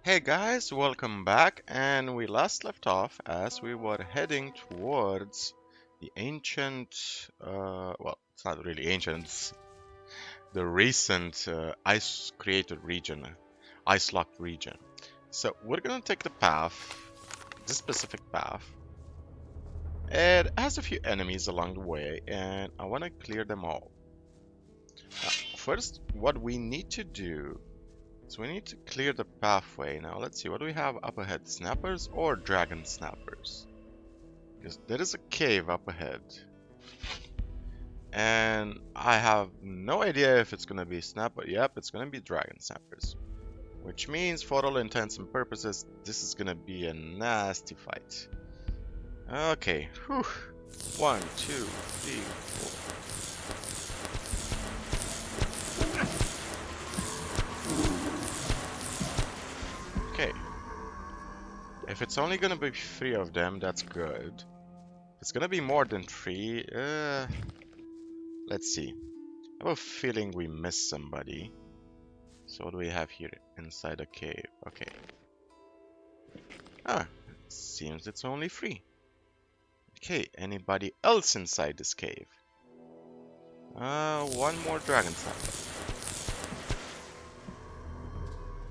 Hey guys, welcome back, and we last left off as we were heading towards the ancient, well, it's not really ancient, it's the recent ice-created region, ice-locked region. So we're gonna take the path, this specific path. It has a few enemies along the way, and I want to clear them all. Now, first, what we need to do so we need to clear the pathway. Now let's see, what do we have up ahead? Snappers or dragon snappers? Because there is a cave up ahead. And I have no idea if it's gonna be snapper. Yep, it's gonna be dragon snappers. Which means for all intents and purposes, this is gonna be a nasty fight. Okay, whew. 1, 2, 3, 4. Okay. If it's only gonna be 3 of them, that's good. If it's gonna be more than 3, let's see. I have a feeling we missed somebody. So what do we have here inside the cave? Okay. Ah, it seems it's only 3. Okay, anybody else inside this cave? One more dragon snapper.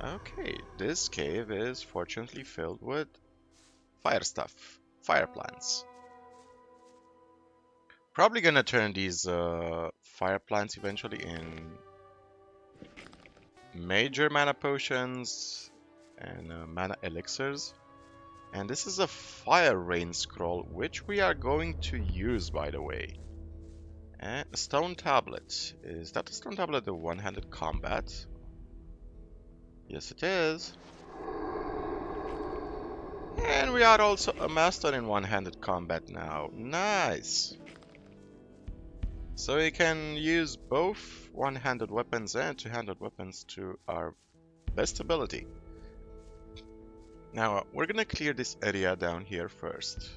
Okay, this cave is fortunately filled with fire stuff, fire plants. Probably gonna turn these fire plants eventually in major mana potions and mana elixirs. And this is a fire rain scroll, which we are going to use, by the way. And a stone tablet. Is that a stone tablet of one-handed combat? Yes, it is. And we are also a master in one-handed combat now. Nice. So we can use both one-handed weapons and two-handed weapons to our best ability. Now, we're gonna clear this area down here first.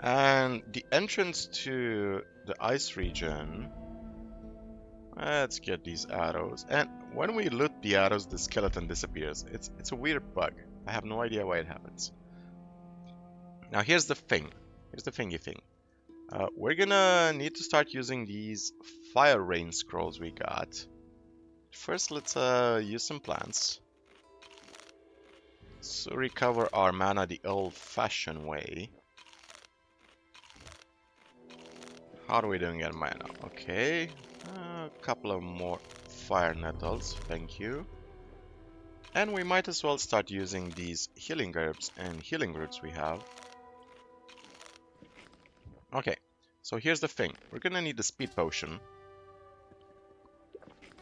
And the entrance to the ice region, let's get these arrows. And when we loot the arrows, the skeleton disappears. It's a weird bug. I have no idea why it happens. Now here's the thing. Here's the thingy thing. We're gonna need to start using these fire rain scrolls we got. First, let's use some plants. So recover our mana the old-fashioned way. How are we doing at mana? Okay, a couple of more fire nettles, thank you. And we might as well start using these healing herbs and healing roots we have. Okay, so here's the thing. We're gonna need the speed potion.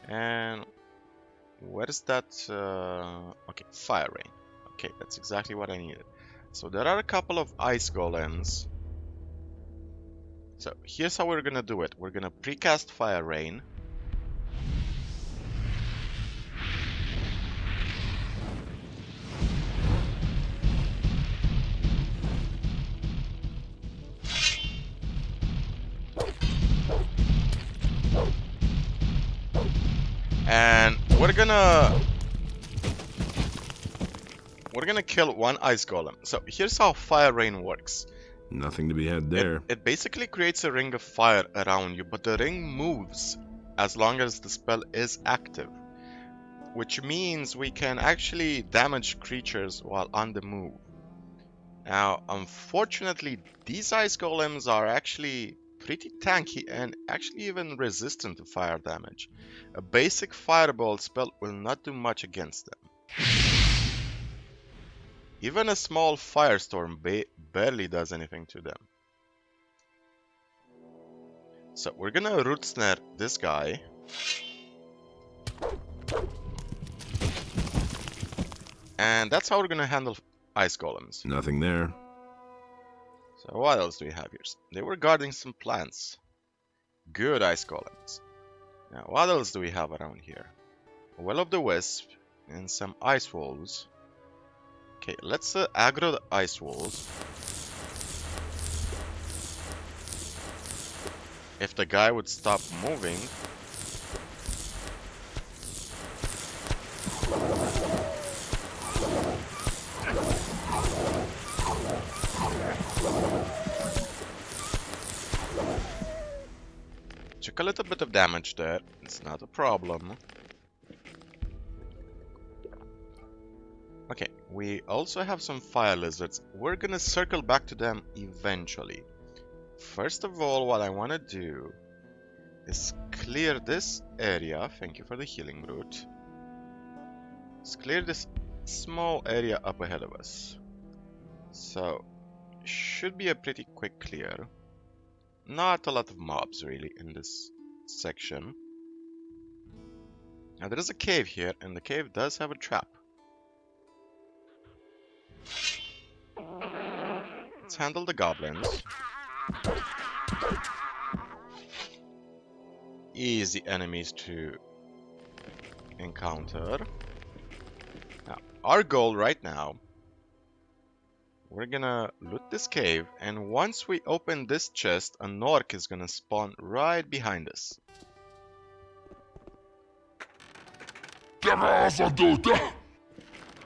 And where is that? Okay, fire rain. Okay, that's exactly what I needed. So there are a couple of ice golems. So here's how we're gonna do it. We're gonna precast fire rain. And we're gonna kill one ice golem. So here's how fire rain works. Nothing to be had there. It basically creates a ring of fire around you, but the ring moves as long as the spell is active, which means we can actually damage creatures while on the move. Now, unfortunately, these ice golems are actually pretty tanky and actually even resistant to fire damage. A basic fireball spell will not do much against them. Even a small firestorm barely does anything to them. So we're gonna root snare this guy. And that's how we're gonna handle ice golems. Nothing there. So what else do we have here? They were guarding some plants. Good ice golems. Now what else do we have around here? A Well of the Wisp and some ice wolves. Okay, let's aggro the ice wolves. If the guy would stop moving. Took a little bit of damage there. It's not a problem. Okay, we also have some fire lizards. We're gonna circle back to them eventually. First of all, what I want to do is clear this area. Thank you for the healing root. Let's clear this small area up ahead of us. So, should be a pretty quick clear. Not a lot of mobs really in this section. Now there is a cave here, and the cave does have a trap. Let's handle the goblins. Easy enemies to encounter. Now, our goal right now, we're gonna loot this cave, and once we open this chest, an orc is gonna spawn right behind us.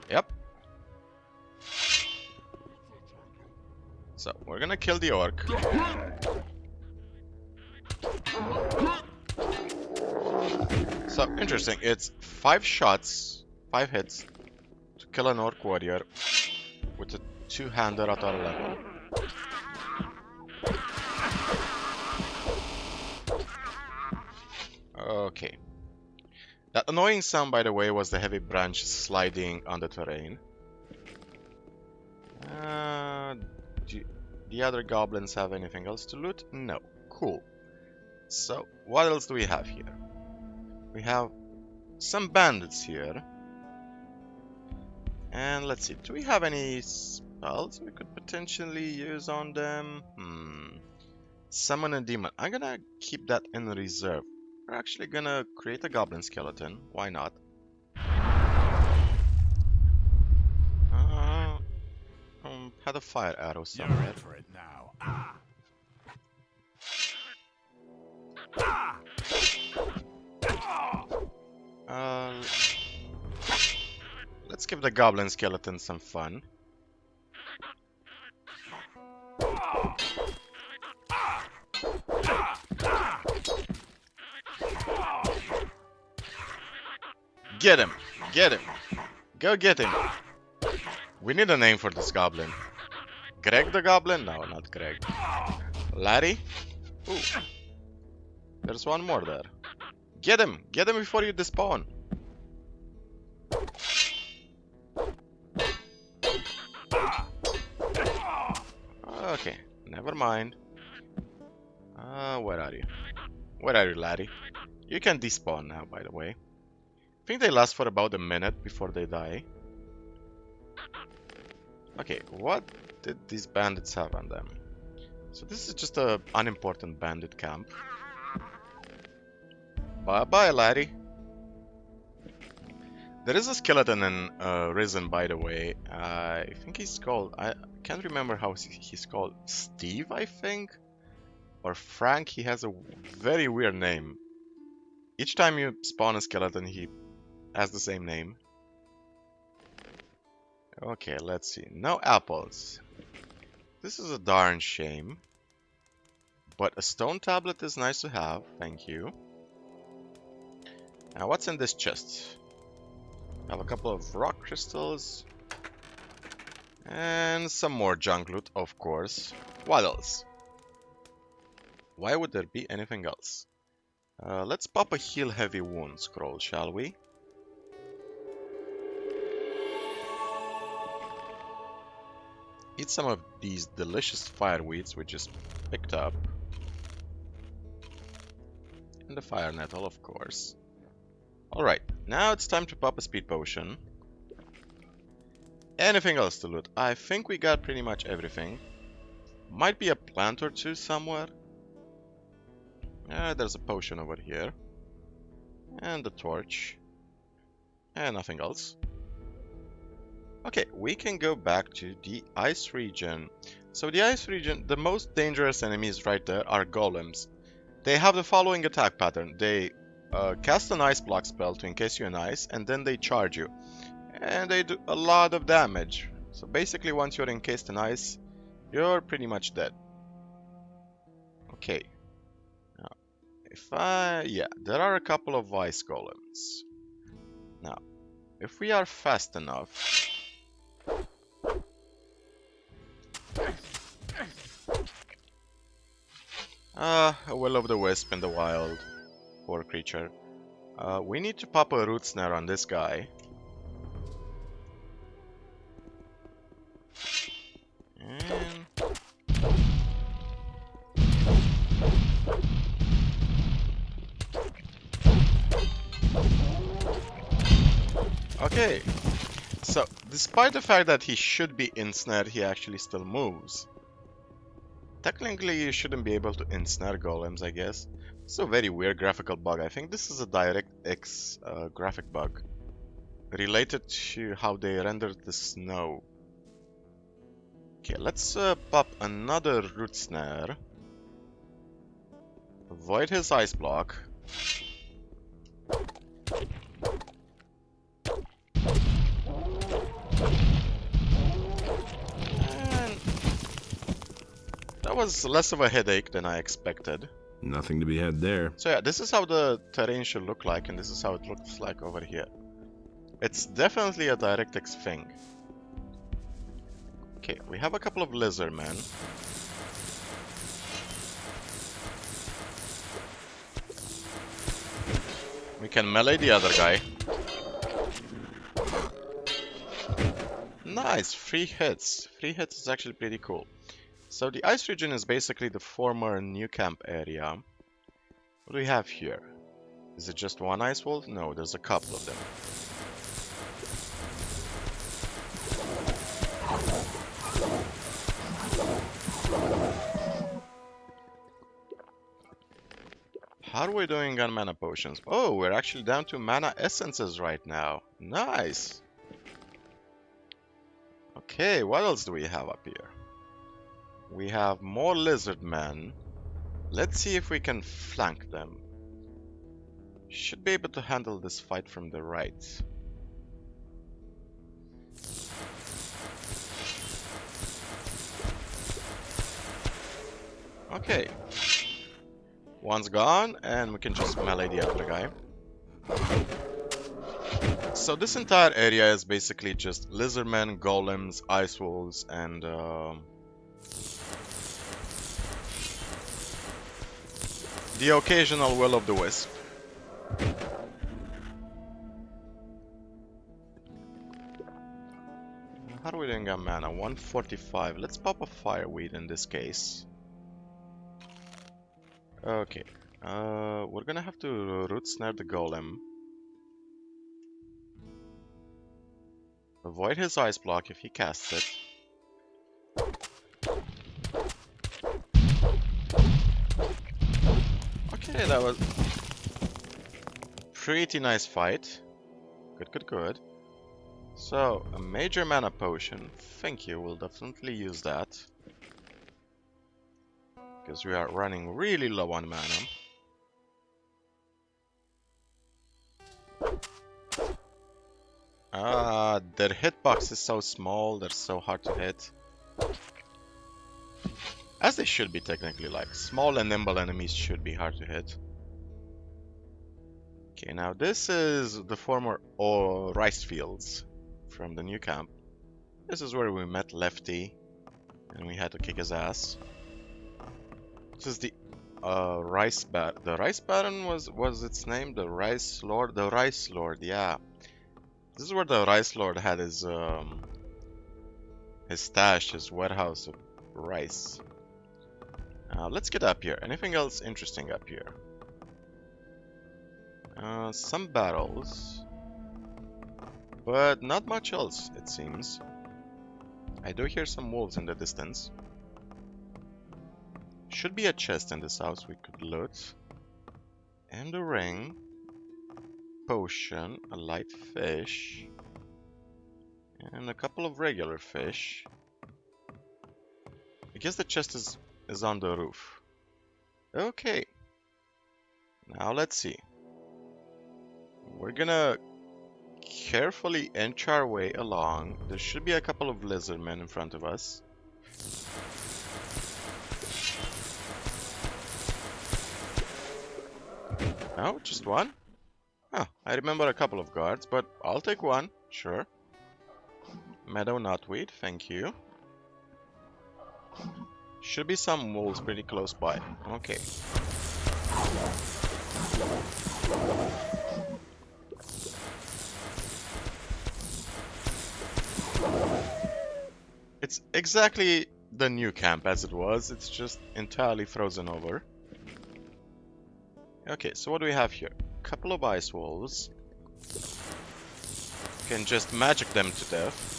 Yep. So, we're gonna kill the orc. So, interesting. It's 5 shots, 5 hits to kill an orc warrior with a 2-hander at our level. Okay. That annoying sound, by the way, was the heavy branch sliding on the terrain. Do the other goblins have anything else to loot? No. Cool. So, what else do we have here? We have some bandits here. And let's see, do we have any spells we could potentially use on them? Summon a demon. I'm gonna keep that in reserve. We're actually gonna create a goblin skeleton. Why not? Had a fire arrow somewhere. You're for it now. Let's give the goblin skeleton some fun. Get him! Get him! Go get him! We need a name for this goblin. Greg the Goblin? No, not Greg. Larry? Ooh. There's one more there. Get him! Get him before you despawn! Okay, never mind. Where are you? Where are you, Larry? You can despawn now, by the way. I think they last for about a minute before they die. Okay, what did these bandits have on them? So this is just a unimportant bandit camp. Bye-bye, Larry. There is a skeleton in Risen, by the way. I think he's called... I can't remember how he's called. Steve, I think? Or Frank. He has a very weird name. Each time you spawn a skeleton, he has the same name. Okay, let's see. No apples. This is a darn shame. But a stone tablet is nice to have. Thank you. Now, what's in this chest? I have a couple of rock crystals. And some more junk loot, of course. What else? Why would there be anything else? Let's pop a heal heavy wound scroll, shall we? Eat some of these delicious fireweeds we just picked up. And the fire nettle, of course. Alright, now it's time to pop a speed potion. Anything else to loot? I think we got pretty much everything. Might be a plant or two somewhere. There's a potion over here. And a torch. And nothing else. Okay, we can go back to the ice region. So the ice region, the most dangerous enemies right there are golems. They have the following attack pattern. They cast an ice block spell to encase you in ice, and then they charge you. And they do a lot of damage. So basically once you're encased in ice, you're pretty much dead. Okay. Now, Yeah, there are a couple of ice golems. Now, if we are fast enough, a will-o'-the-wisp in the wild, poor creature. We need to pop a root snare on this guy. And okay, so despite the fact that he should be ensnared, he actually still moves. Technically, you shouldn't be able to ensnare golems, I guess. It's a very weird graphical bug. I think this is a DirectX graphic bug related to how they rendered the snow. Okay, let's pop another root snare. Avoid his ice block. And that was less of a headache than I expected. Nothing to be had there. So yeah, this is how the terrain should look like, and this is how it looks like over here. It's definitely a DirectX thing. Okay, we have a couple of lizard men. We can melee the other guy. Nice, 3 hits. 3 hits is actually pretty cool. So the ice region is basically the former new camp area. What do we have here? Is it just one ice wall? No, there's a couple of them. How are we doing on mana potions? Oh, we're actually down to mana essences right now. Nice. Okay, what else do we have up here? We have more lizard men. Let's see if we can flank them. Should be able to handle this fight from the right. Okay. One's gone, and we can just melee the other guy. So this entire area is basically just lizardmen, golems, ice walls, and the occasional will-o'-the-wisp. How are we doing on mana? 145. Let's pop a fireweed in this case. Okay. We're gonna have to root snare the golem. Avoid his ice block if he casts it. Okay, that was pretty nice fight. Good, good, good. So, a major mana potion. Thank you, we'll definitely use that. Because we are running really low on mana. Their hitbox is so small, they're so hard to hit. As they should be technically, like small and nimble enemies should be hard to hit. Okay, now this is the former rice fields from the new camp. This is where we met Lefty, and we had to kick his ass. This is the rice baron was its name, the rice lord, yeah. This is where the rice lord had his stash, his warehouse of rice. Let's get up here. Anything else interesting up here? Some barrels, but not much else, it seems. I do hear some wolves in the distance. Should be a chest in this house we could loot. And a ring. Potion, a light fish. And a couple of regular fish. I guess the chest is on the roof. Okay. Now let's see. We're gonna carefully inch our way along. There should be a couple of lizardmen in front of us. Oh, just one? Oh, I remember a couple of guards, but I'll take one. Sure. Meadow knotweed, thank you. Should be some wolves pretty close by. Okay. It's exactly the new camp as it was. It's just entirely frozen over. Okay, so what do we have here? Couple of ice wolves. Can just magic them to death.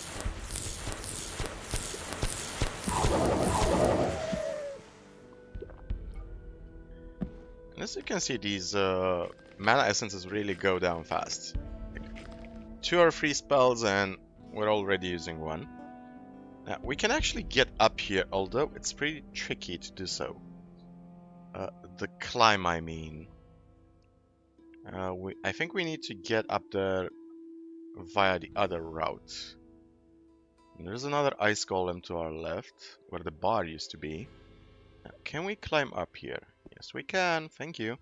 And as you can see, these mana essences really go down fast. Like 2 or 3 spells and we're already using one. Now, we can actually get up here, although it's pretty tricky to do so. The climb, I mean. I think we need to get up there via the other route. And there's another ice golem to our left, where the bar used to be. Now, can we climb up here? Yes, we can. Thank you.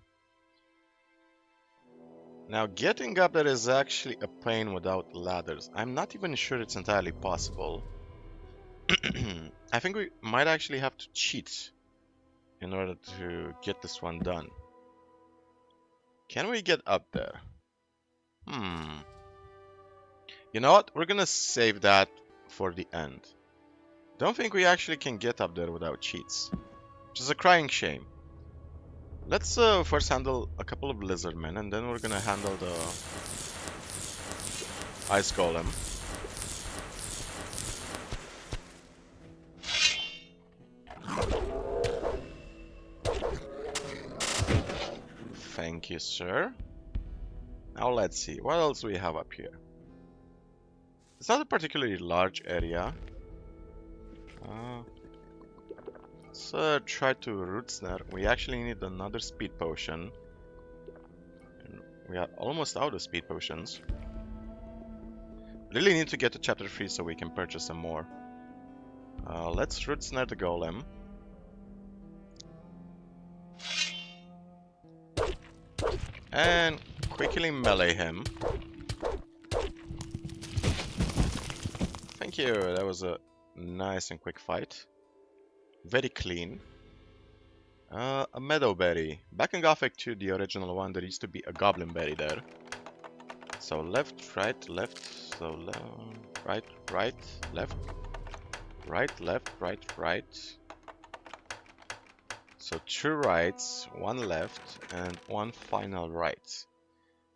Now, getting up there is actually a pain without ladders. I'm not even sure it's entirely possible. I think we might actually have to cheat in order to get this one done. Can we get up there? You know what? We're gonna save that for the end. Don't think we actually can get up there without cheats. Which is a crying shame. Let's first handle a couple of lizardmen, and then we're gonna handle the ice golem. Thank you, sir. Now let's see, what else do we have up here? It's not a particularly large area. Let's try to root snare. We actually need another speed potion. And we are almost out of speed potions. Really need to get to chapter 3 so we can purchase some more. Let's root snare the golem. And quickly melee him. Thank you, that was a nice and quick fight. Very clean. A meadow berry. Back in Gothic 2, the original one, there used to be a goblin berry there. So left, right, left, so right, right, left, right, left, right, right. So 2 rights, 1 left, and 1 final right.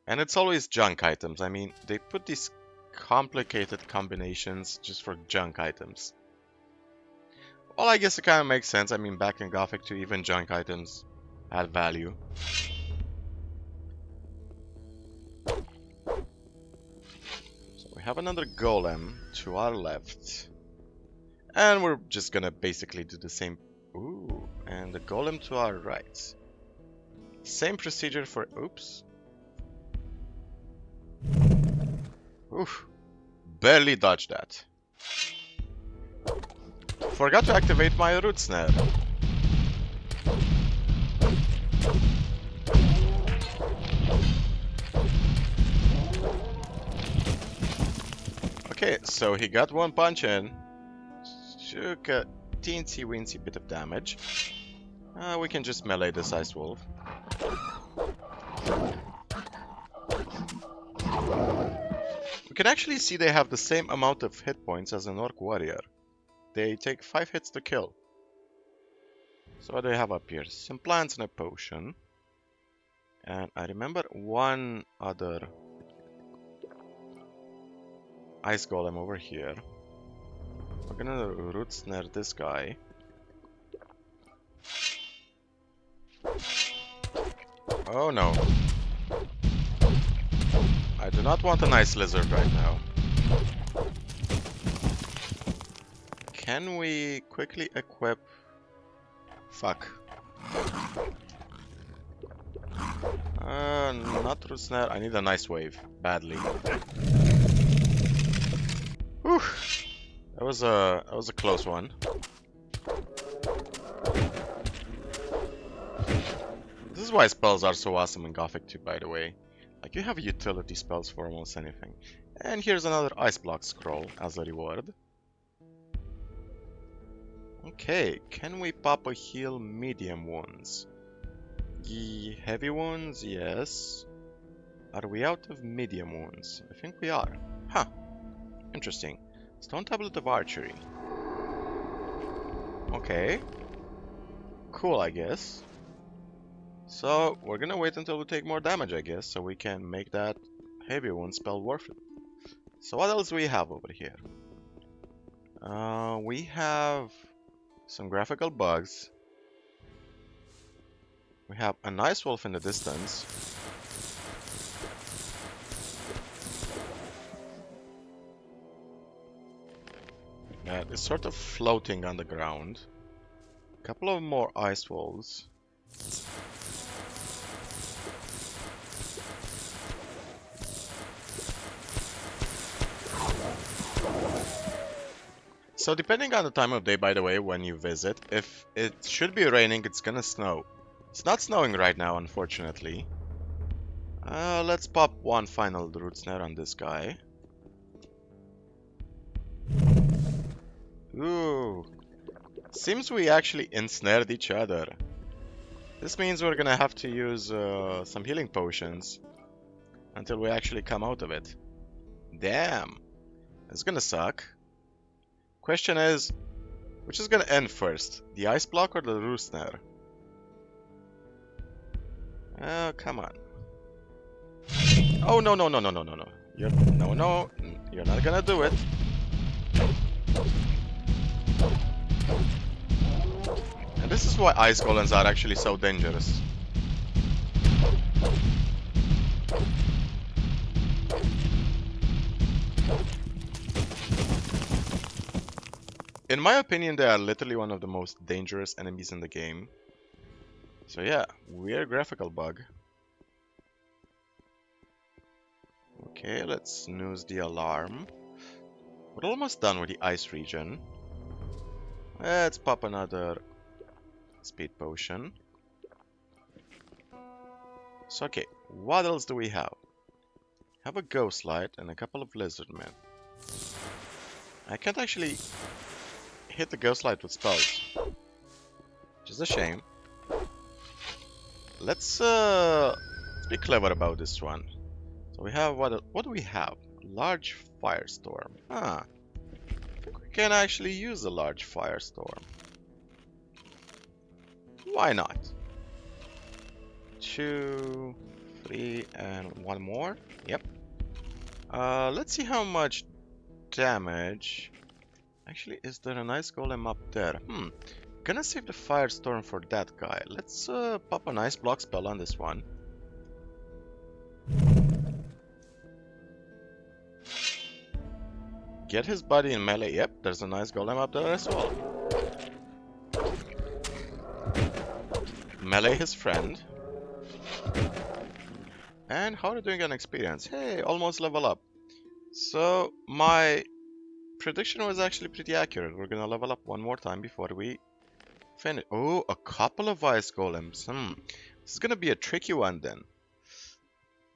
And it's always junk items. I mean, they put these complicated combinations just for junk items. Well, I guess it kind of makes sense. I mean, back in Gothic 2, even junk items had value. So we have another golem to our left. And we're just gonna basically do the same. Ooh, and the golem to our right. Same procedure for... Oops. Oof. Barely dodged that. Forgot to activate my root snare. Okay, so he got 1 punch in. Took a teensy-weensy bit of damage. We can just melee this ice wolf. We can actually see they have the same amount of hit points as an orc warrior. They take 5 hits to kill. So what do we have up here? Some plants and a potion. And I remember one other ice golem over here. We're gonna root snare this guy. Oh no. I do not want an ice lizard right now. Can we quickly equip... Fuck. Not root snare. I need a nice wave. Badly. Whew. That was a close one. This is why spells are so awesome in Gothic 2, by the way. Like, you have utility spells for almost anything. And here's another ice block scroll as a reward. Okay, can we pop a heal medium wounds? Heavy wounds, yes. Are we out of medium wounds? I think we are. Huh, interesting. Stone tablet of archery. Okay. Cool, I guess. So, we're gonna wait until we take more damage, I guess, so we can make that heavy wound spell worth it. So what else do we have over here? We have some graphical bugs. We have a nice wolf in the distance. That is sort of floating on the ground. A couple of more ice wolves. So depending on the time of day, by the way, when you visit, if it should be raining, it's gonna snow. It's not snowing right now, unfortunately. Let's pop one final root snare on this guy. Ooh. Seems we actually ensnared each other. This means we're gonna have to use some healing potions until we actually come out of it. Damn. It's gonna suck. Question is, which is gonna end first? The ice block or the root snare? Oh, come on. Oh, no, no, no, no, no, no, no. No, you're not gonna do it. And this is why ice golems are actually so dangerous. In my opinion, they are literally one of the most dangerous enemies in the game. So yeah, weird graphical bug. Okay, let's snooze the alarm. We're almost done with the ice region. Let's pop another speed potion. So okay, what else do we have? Have a ghost light and a couple of lizard men. I can't actually hit the ghost light with spells, which is a shame. Let's be clever about this one. So we have what do we have? Large firestorm. Ah, I think we can actually use a large firestorm. Why not? 2, 3, and one more. Yep. Let's see how much damage. Actually, is there a nice golem up there? Gonna save the firestorm for that guy. Let's pop a nice block spell on this one. Get his body in melee. Yep, there's a nice golem up there as well. Melee his friend. And how are you doing on experience? Hey, almost level up. So my prediction was actually pretty accurate. We're gonna level up one more time before we finish. Oh, a couple of ice golems. This is gonna be a tricky one then.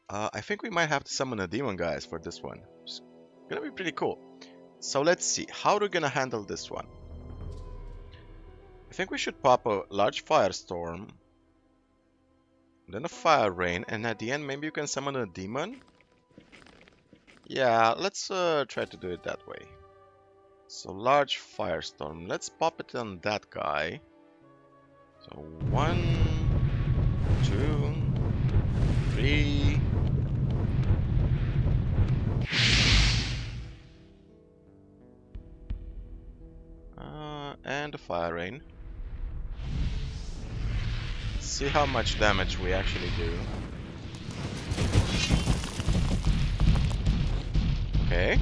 I think we might have to summon a demon, guys, for this one. It's gonna be pretty cool. So let's see, how are we gonna handle this one? I think we should pop a large firestorm, then a fire rain, and at the end maybe you can summon a demon? Yeah, let's try to do it that way. So large firestorm, let's pop it on that guy. So 1, 2, 3. And a fire rain. See how much damage we actually do. Okay.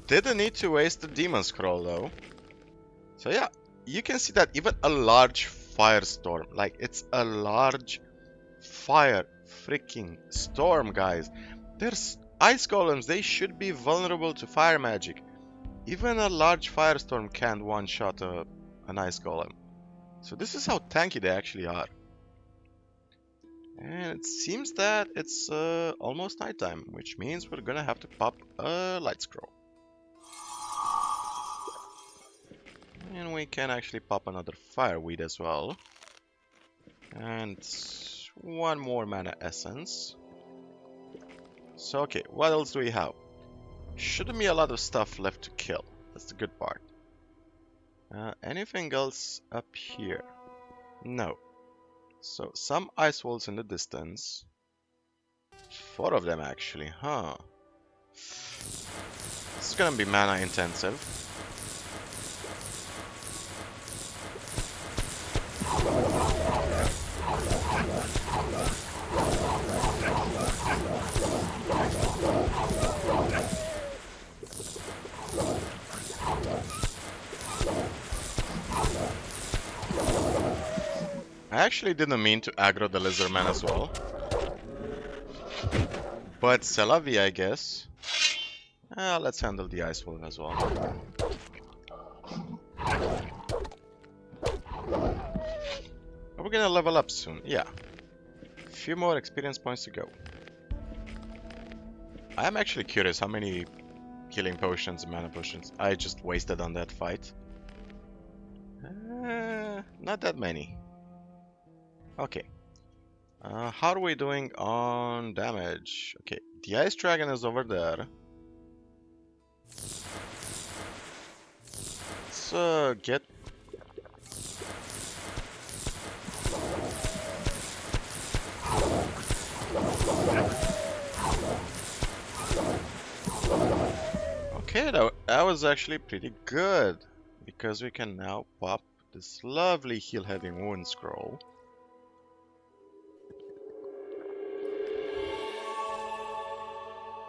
Didn't need to waste the demon scroll though. So yeah, you can see that even a large firestorm, like it's a large fire freaking storm, guys. There's ice golems, they should be vulnerable to fire magic. Even a large firestorm can't one-shot an an ice golem. So this is how tanky they actually are. And it seems that it's almost nighttime, which means we're gonna have to pop a light scroll. And we can actually pop another fireweed as well. And one more mana essence. So okay, what else do we have? Shouldn't be a lot of stuff left to kill. That's the good part. Anything else up here? No. So some ice walls in the distance. 4 of them actually, huh? This is gonna be mana intensive. I actually didn't mean to aggro the lizardman as well. But c'est la vie, I guess. Let's handle the ice wolf as well. Are we gonna level up soon? Yeah. A few more experience points to go. I am actually curious how many healing potions and mana potions I just wasted on that fight. Not that many. Okay. How are we doing on damage? Okay, the ice dragon is over there. Let's get... Okay, that was actually pretty good. Because we can now pop this lovely heal-heavy wound scroll.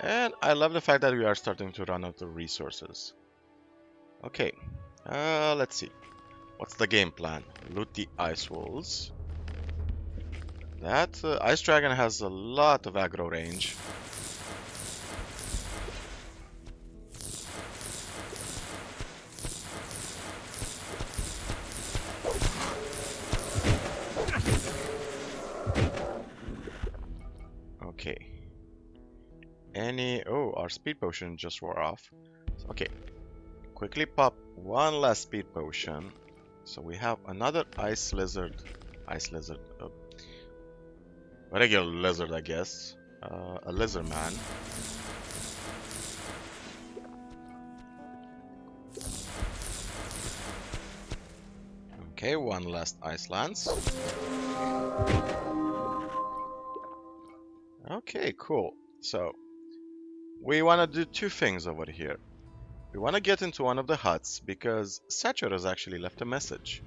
And I love the fact that we are starting to run out of resources. Okay, let's see. What's the game plan? Loot the ice walls. That ice dragon has a lot of aggro range. Okay. Oh, our speed potion just wore off. Okay. Quickly pop one last speed potion. So we have another ice lizard. A regular lizard, I guess. A lizard man. Okay, one last ice lance. Okay, cool. So we want to do 2 things over here. We want to get into one of the huts because Satchor has actually left a message.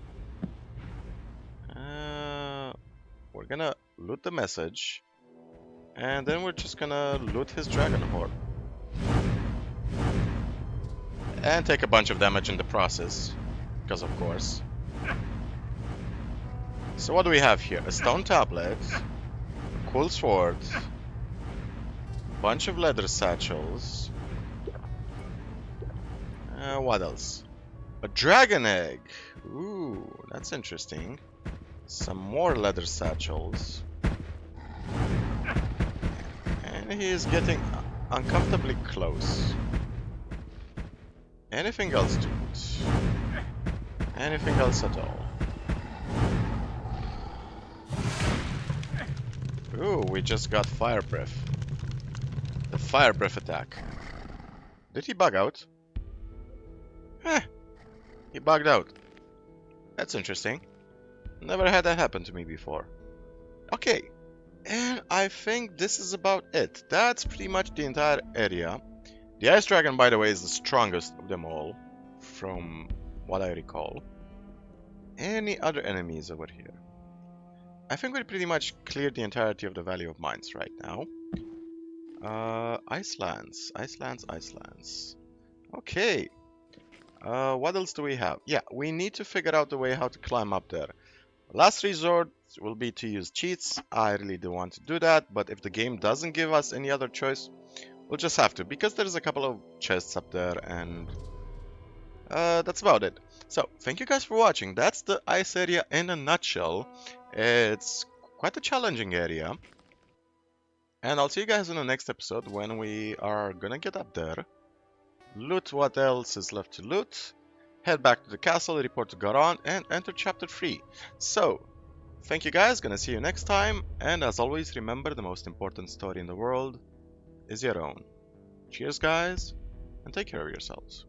We're gonna loot the message and then we're just gonna loot his dragon hoard. And take a bunch of damage in the process, because of course. So what do we have here? A stone tablet, a cool sword, a bunch of leather satchels. What else? A dragon egg. Ooh, that's interesting. Some more leather satchels. And he is getting uncomfortably close. Anything else, dude? Anything else at all? Ooh, we just got fire breath. The fire breath attack. Did he bug out? He bugged out. That's interesting. Never had that happen to me before. Okay, and I think this is about it. That's pretty much the entire area. The ice dragon, by the way, is the strongest of them all, from what I recall. Any other enemies over here? I think we pretty much cleared the entirety of the Valley of Mines right now. Icelands. Okay. What else do we have? Yeah, we need to figure out the way how to climb up there. Last resort will be to use cheats. I really do want to do that, but if the game doesn't give us any other choice, we'll just have to, because there's a couple of chests up there and That's about it. So, thank you guys for watching. That's the ice area in a nutshell. It's quite a challenging area. And I'll see you guys in the next episode when we are gonna get up there, loot what else is left to loot, head back to the castle, report to Garon, and enter chapter 3. So, thank you guys, gonna see you next time, and as always, remember the most important story in the world is your own. Cheers, guys, and take care of yourselves.